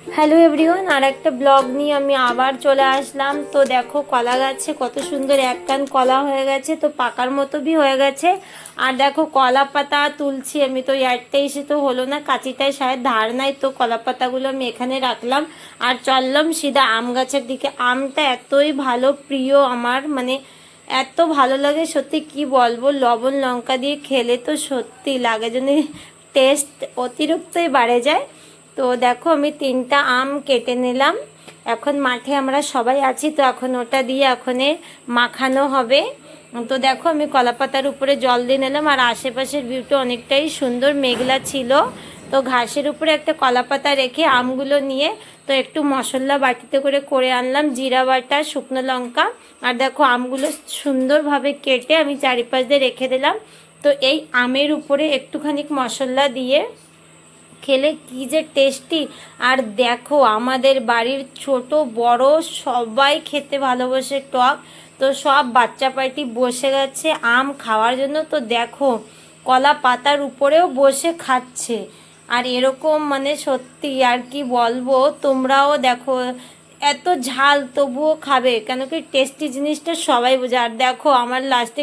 Hello everyone, আর একটা blog নিয়ে আমি আবার চলে আসলাম। তো দেখো কলা গাছে কত সুন্দর এক কান কলা হয়ে গেছে, তো পাকার মতো ভি হয়ে গেছে। আর দেখো কলা পাতা তুলছি আমি, তো ইয়ারটা এসে তো হলো না, কাঁচিটায় শায়দ ধার নাই, তো কলা পাতাগুলো আমি এখানে রাখলাম আর চললাম সিধা আম গাছের দিকে। আমটা এতই ভালো প্রিয় আমার, মানে এত ভালো লাগে সত্যি, কি বলবো, লবণ লঙ্কা দিয়ে খেলে তো সত্যি লাগে যেন টেস্ট অতিরিক্তই বাড়ে যায়। তো দেখো আমি 3টা আম কেটে নিলাম। এখন মাঠে আমরা সবাই আছি, তো এখন ওটা দিয়ে এখন মাখানো হবে। তো দেখো আমি কলাপাতার উপরে জল দিয়ে নিলাম, আর আশেপাশের ভিউটা অনেকটাই সুন্দর, মেঘলা ছিল। তো ঘাসের উপরে একটা কলাপাতা রেখে আমগুলো নিয়ে তো একটু মশলা বাটিতে করে আনলাম, জিরা বাটা, শুকনো লঙ্কা। আর দেখো আমগুলো সুন্দরভাবে কেটে আমি চারিপাশ দিয়ে রেখে দিলাম। তো এই আমের উপরে একটুখানি মশলা দিয়ে খেলে কি যে টেস্টি। আর দেখো আমাদের বাড়ির ছোট বড় সবাই খেতে ভালোবাসে টক। তো সব বাচ্চা পার্টি বসে গেছে আম খাওয়ার জন্য। তো দেখো কলা পাতার উপরেও বসে খাচ্ছে। আর এরকম মানে সত্যি আর কি বলবো, তোমরাও দেখো এত ঝাল তবুও খাবে, কেন কি টেস্টি জিনিসটা সবাই বোঝে। আর দেখো আমার লাস্টে